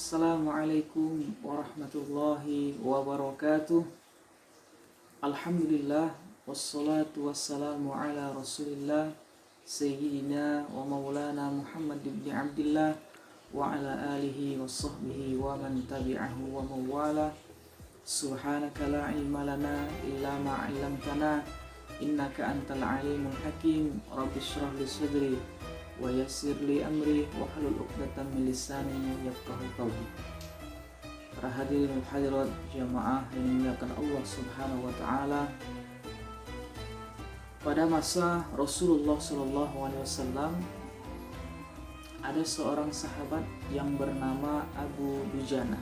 Assalamualaikum warahmatullahi wabarakatuh. Alhamdulillah wassalatu wassalamu ala rasulillah Sayyidina wa maulana Muhammad ibn Abdillah wa ala alihi wa sahbihi wa man tabi'ahu wa mawala. Subhanaka la ilma lana illa ma 'allamtana innaka antal alimul hakim. Rabbi shrah li sadri wa yassir li amri wa hlul 'uqdatam min lisani yafqahu qawli. Para hadirin hadirat jamaah yang dimuliakan Allah Subhanahu wa taala. Pada masa Rasulullah SAW ada seorang sahabat yang bernama Abu Dujana.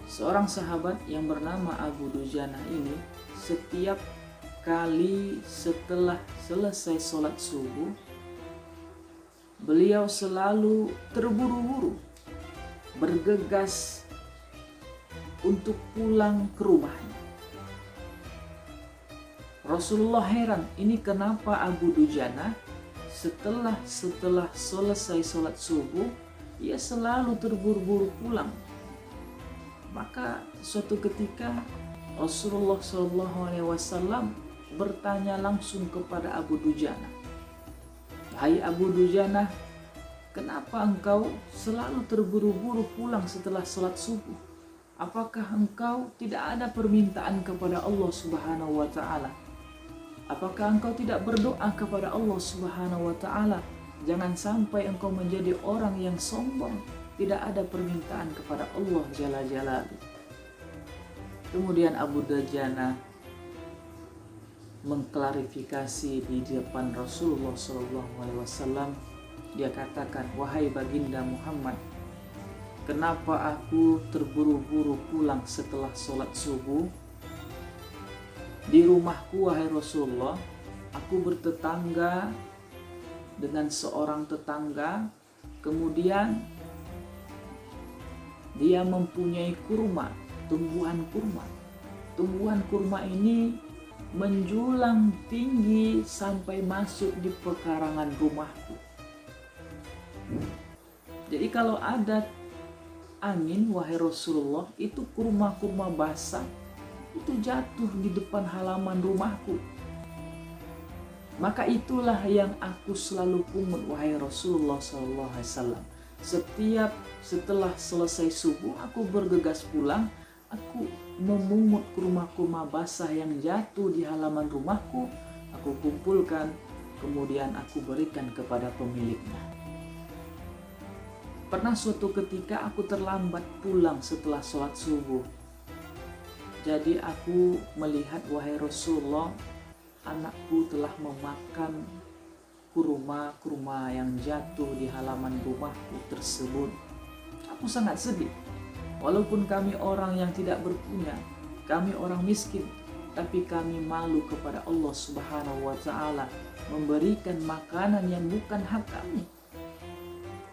Seorang sahabat yang bernama Abu Dujana ini setiap kali setelah selesai sholat subuh, beliau selalu terburu-buru bergegas untuk pulang ke rumahnya. Rasulullah heran, ini kenapa Abu Dujana setelah selesai sholat subuh ia selalu terburu-buru pulang. Maka suatu ketika Rasulullah SAW bertanya langsung kepada Abu Dujana, "Hai Abu Dujana, kenapa engkau selalu terburu-buru pulang setelah sholat subuh? Apakah engkau tidak ada permintaan kepada Allah Subhanahu wa ta'ala? Apakah engkau tidak berdoa kepada Allah Subhanahu wa ta'ala? Jangan sampai engkau menjadi orang yang sombong, tidak ada permintaan kepada Allah Jalla Jalaluhu." Kemudian Abu Dujana mengklarifikasi di depan Rasulullah SAW. Dia katakan, "Wahai baginda Muhammad, kenapa aku terburu-buru pulang setelah sholat subuh? Di rumahku, wahai Rasulullah, aku bertetangga dengan seorang tetangga. Kemudian dia mempunyai kurma, tumbuhan kurma. Tumbuhan kurma ini menjulang tinggi sampai masuk di pekarangan rumahku. Jadi kalau ada angin, wahai Rasulullah, itu kurma-kurma basah itu jatuh di depan halaman rumahku. Maka itulah yang aku selalu pungut, wahai Rasulullah SAW. Setelah selesai subuh, aku bergegas pulang. Aku memungut kurma-kurma basah yang jatuh di halaman rumahku. Aku kumpulkan, kemudian aku berikan kepada pemiliknya. Pernah suatu ketika aku terlambat pulang setelah sholat subuh. Jadi aku melihat, wahai Rasulullah, anakku telah memakan kurma-kurma yang jatuh di halaman rumahku tersebut. Aku sangat sedih. Walaupun kami orang yang tidak berpunya, kami orang miskin, tapi kami malu kepada Allah Subhanahu wa ta'ala memberikan makanan yang bukan hak kami.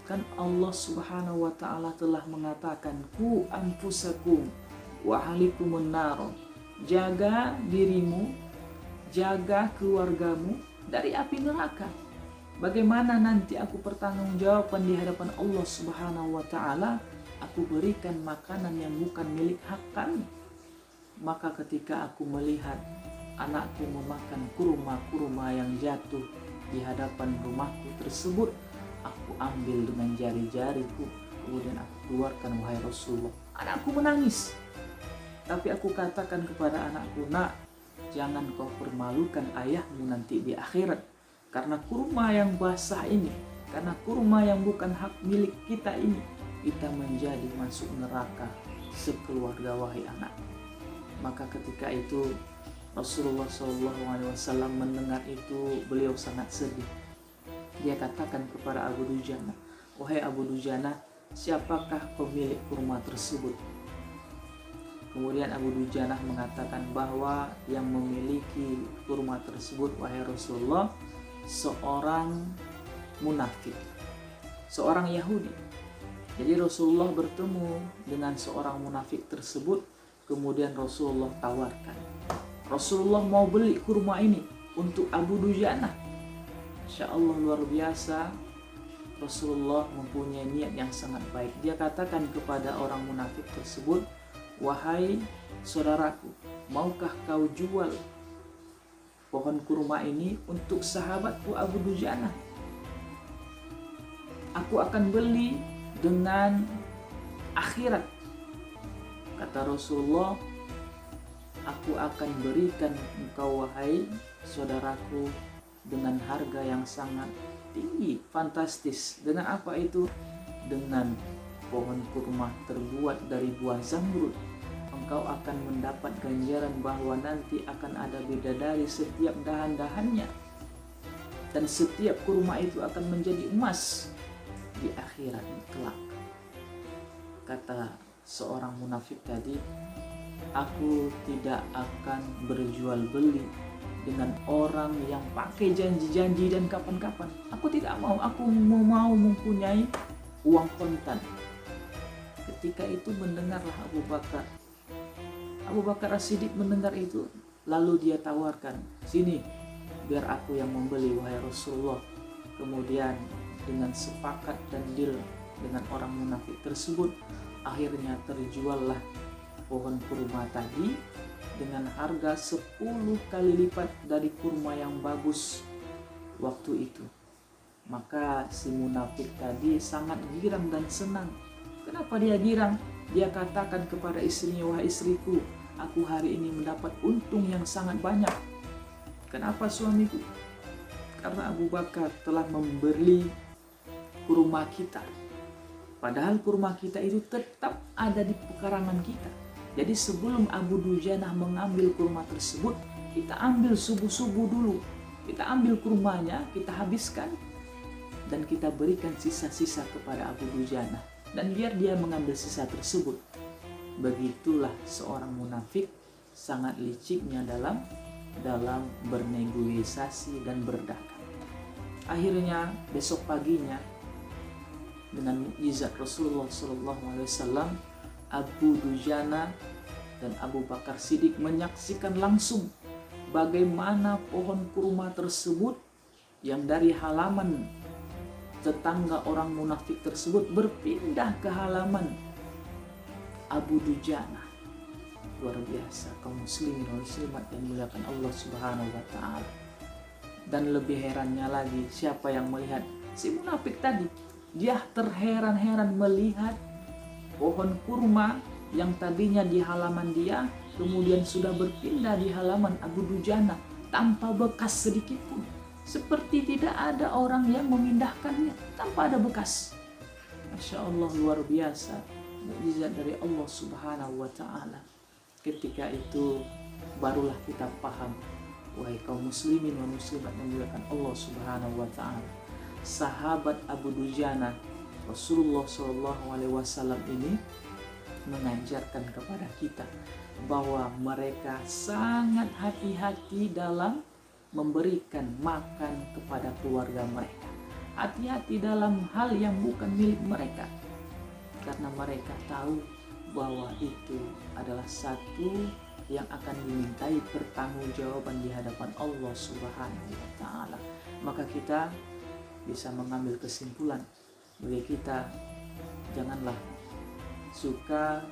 Kan Allah Subhanahu wa ta'ala telah mengatakan, "Ku anfusakum wa ahlikumun nar." Jaga dirimu, jaga keluargamu dari api neraka. Bagaimana nanti aku pertanggungjawaban di hadapan Allah Subhanahu wa ta'ala? Aku berikan makanan yang bukan milik hak kami. Maka ketika aku melihat anakku memakan kurma-kurma yang jatuh di hadapan rumahku tersebut, aku ambil dengan jari-jariku, kemudian aku keluarkan, wahai Rasulullah. Anakku menangis. Tapi aku katakan kepada anakku, "Nak, jangan kau permalukan ayahmu nanti di akhirat. Karena kurma yang basah ini, karena kurma yang bukan hak milik kita ini, kita menjadi masuk neraka sekeluarga, wahai anak." Maka ketika itu Rasulullah SAW mendengar itu, beliau sangat sedih. Dia katakan kepada Abu Dujana, "Wahai Abu Dujana, siapakah pemilik kurma tersebut?" Kemudian Abu Dujana mengatakan bahwa yang memiliki kurma tersebut, wahai Rasulullah, seorang munafik, seorang Yahudi. Jadi Rasulullah bertemu dengan seorang munafik tersebut, kemudian Rasulullah tawarkan. Rasulullah mau beli kurma ini untuk Abu Dujana. Insya Allah luar biasa. Rasulullah mempunyai niat yang sangat baik. Dia katakan kepada orang munafik tersebut, "Wahai saudaraku, maukah kau jual pohon kurma ini untuk sahabatku Abu Dujana? Aku akan beli dengan akhirat." Kata Rasulullah, "Aku akan berikan engkau wahai saudaraku dengan harga yang sangat tinggi, fantastis." Dengan apa itu? Dengan pohon kurma terbuat dari buah zamrud. Engkau akan mendapat ganjaran bahwa nanti akan ada bidadari setiap dahan-dahannya, dan setiap kurma itu akan menjadi emas di akhirat kelak. Kata seorang munafik tadi, "Aku tidak akan berjual beli dengan orang yang pakai janji-janji dan kapan-kapan. Aku tidak mau, aku mau mempunyai uang kontan." Ketika itu mendengarlah Abu Bakar As-Siddiq mendengar itu, lalu dia tawarkan, "Sini, biar aku yang membeli wahai Rasulullah." Kemudian dengan sepakat dan deal dengan orang munafik tersebut, akhirnya terjuallah pohon kurma tadi dengan harga 10 kali lipat dari kurma yang bagus waktu itu. Maka si munafik tadi sangat girang dan senang. Kenapa dia girang? Dia katakan kepada istrinya, "Wahai istriku, aku hari ini mendapat untung yang sangat banyak." Kenapa suamiku? Karena Abu Bakar telah membeli kurma kita. Padahal kurma kita itu tetap ada di pekarangan kita. Jadi sebelum Abu Dujanah mengambil kurma tersebut, kita ambil subuh-subuh dulu. Kita ambil kurmanya, kita habiskan, dan kita berikan sisa-sisa kepada Abu Dujanah. Dan biar dia mengambil sisa tersebut. Begitulah seorang munafik sangat liciknya dalam bernegosiasi dan berdagang. Akhirnya besok paginya, dengan mukjizat Rasulullah SAW, Abu Dujana dan Abu Bakar Siddiq menyaksikan langsung bagaimana pohon kurma tersebut yang dari halaman tetangga orang munafik tersebut berpindah ke halaman Abu Dujana. Luar biasa kaum muslimin dan muslimat yang dimuliakan Allah Subhanahu wa taala. Dan lebih herannya lagi, siapa yang melihat? Si munafik tadi. Dia terheran-heran melihat pohon kurma yang tadinya di halaman dia kemudian sudah berpindah di halaman Abu Dujana tanpa bekas sedikit pun. Seperti tidak ada orang yang memindahkannya, tanpa ada bekas. Masya Allah, luar biasa mukjizat dari Allah Subhanahu wa ta'ala. Ketika itu barulah kita paham, wahai kaum muslimin wa muslimat yang dimuliakan Allah Subhanahu wa ta'ala, sahabat Abu Dujana Rasulullah SAW ini mengajarkan kepada kita bahwa mereka sangat hati-hati dalam memberikan makan kepada keluarga mereka. Hati-hati dalam hal yang bukan milik mereka, karena mereka tahu bahwa itu adalah satu yang akan dimintai pertanggungjawaban di hadapan Allah Subhanahu wa ta'ala. Maka kita bisa mengambil kesimpulan bagi kita, janganlah suka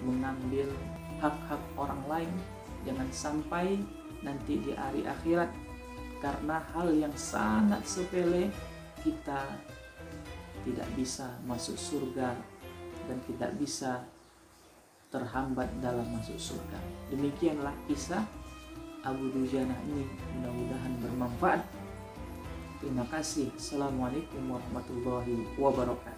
mengambil hak-hak orang lain. Jangan sampai nanti di hari akhirat karena hal yang sangat sepele kita tidak bisa masuk surga dan tidak bisa terhambat dalam masuk surga. Demikianlah kisah Abu Dujana ini, mudah-mudahan bermanfaat. Terima kasih. Assalamualaikum warahmatullahi wabarakatuh.